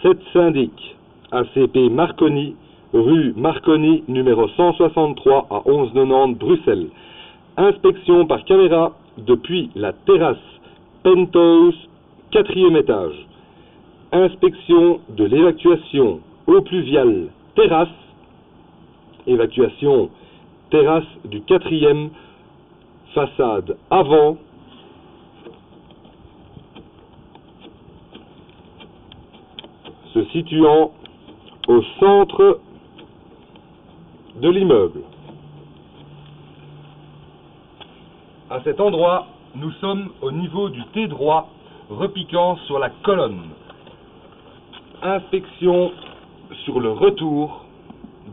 7 syndic, ACP Marconi, rue Marconi, numéro 163 à 1190 Bruxelles. Inspection par caméra depuis la terrasse Penthouse, 4e étage. Inspection de l'évacuation eau pluviale terrasse. Évacuation terrasse du 4e, façade avant. Se situant au centre de l'immeuble. À cet endroit, nous sommes au niveau du T droit, repiquant sur la colonne. Inspection sur le retour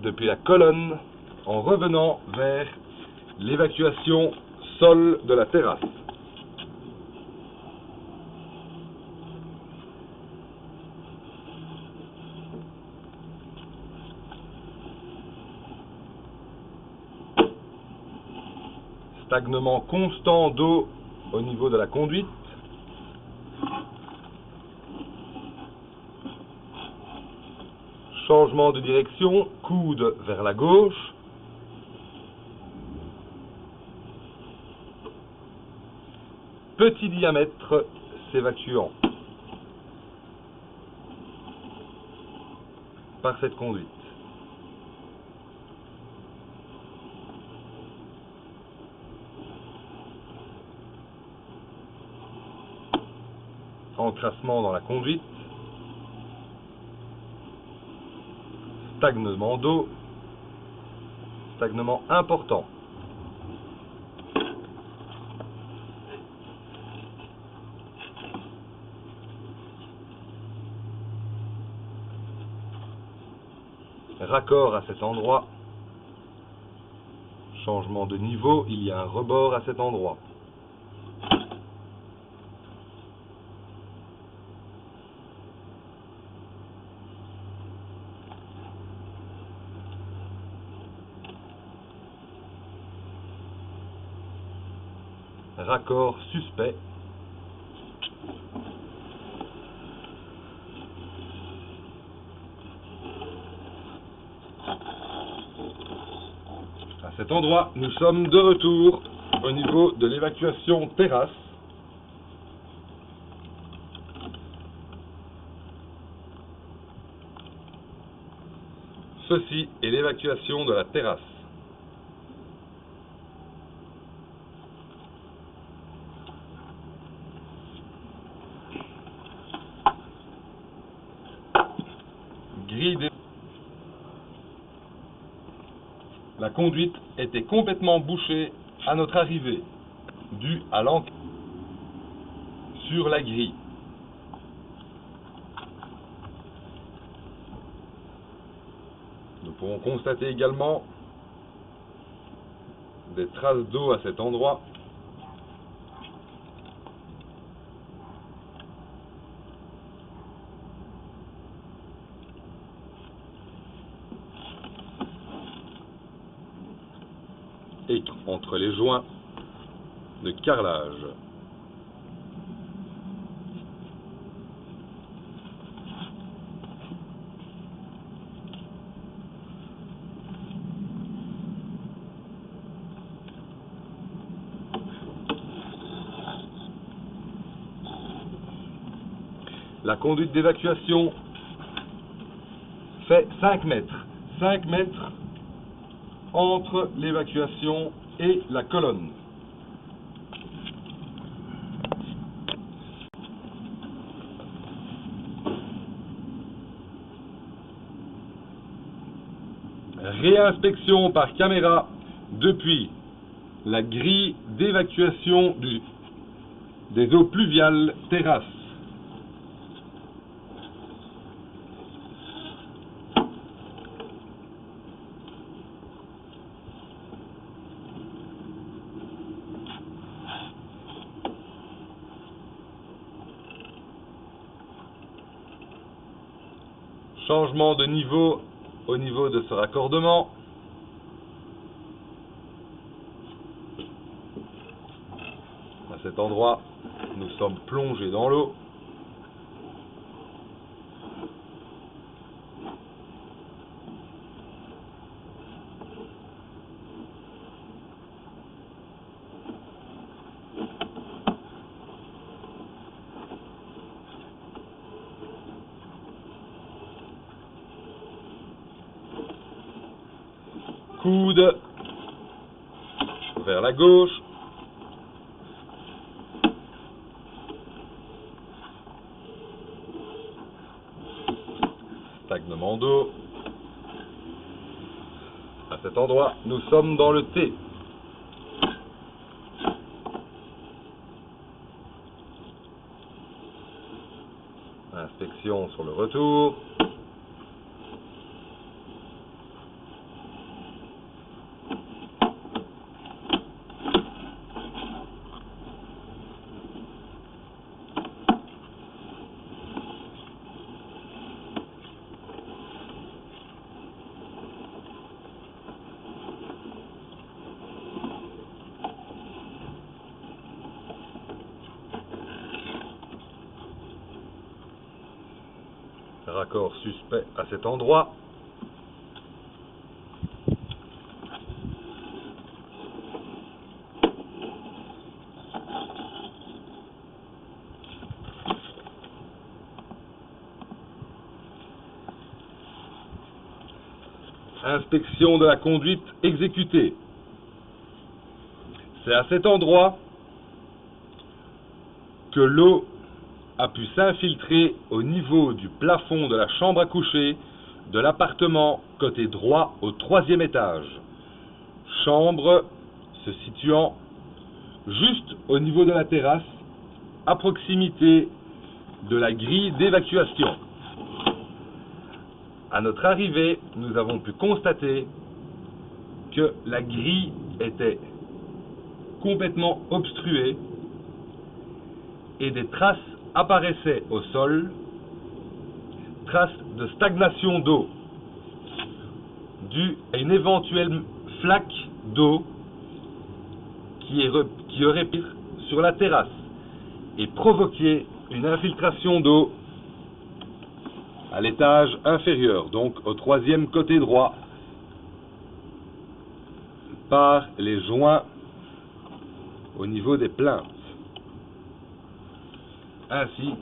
depuis la colonne en revenant vers l'évacuation sol de la terrasse. Stagnement constant d'eau au niveau de la conduite. Changement de direction, coude vers la gauche. Petit diamètre s'évacuant par cette conduite. Encrassement dans la conduite. Stagnement d'eau. Stagnement important. Raccord à cet endroit. Changement de niveau, il y a un rebord à cet endroit. Raccord suspect. À cet endroit, nous sommes de retour au niveau de l'évacuation terrasse. Ceci est l'évacuation de la terrasse. Grille. La conduite était complètement bouchée à notre arrivée, due à l'encre sur la grille. Nous pourrons constater également des traces d'eau à cet endroit. Et entre les joints de carrelage. La conduite d'évacuation fait 5 mètres. 5 mètres entre l'évacuation et la colonne. Réinspection par caméra depuis la grille d'évacuation des eaux pluviales terrasse. Changement de niveau au niveau de ce raccordement. À cet endroit, nous sommes plongés dans l'eau. coude vers la gauche. Stagnement d'eau. À cet endroit, nous sommes dans le T. Inspection sur le retour. Raccord suspect à cet endroit. Inspection de la conduite exécutée. C'est à cet endroit que l'eau a pu s'infiltrer au niveau du plafond de la chambre à coucher de l'appartement côté droit au 3e étage. Chambre se situant juste au niveau de la terrasse, à proximité de la grille d'évacuation. À notre arrivée, nous avons pu constater que la grille était complètement obstruée et des traces apparaissaient au sol, traces de stagnation d'eau, dues à une éventuelle flaque d'eau qui aurait pris sur la terrasse et provoqué une infiltration d'eau à l'étage inférieur, donc au 3e côté droit, par les joints au niveau des plinthes, ainsi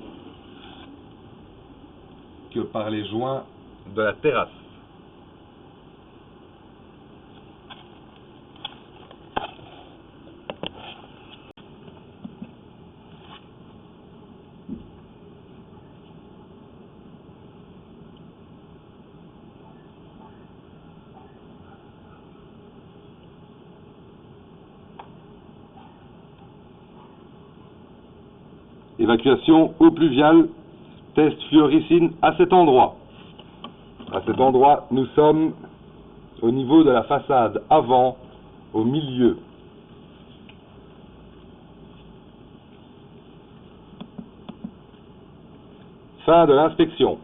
que par les joints de la terrasse. Évacuation eau pluviale, test fluoricine à cet endroit. À cet endroit, nous sommes au niveau de la façade avant, au milieu. Fin de l'inspection.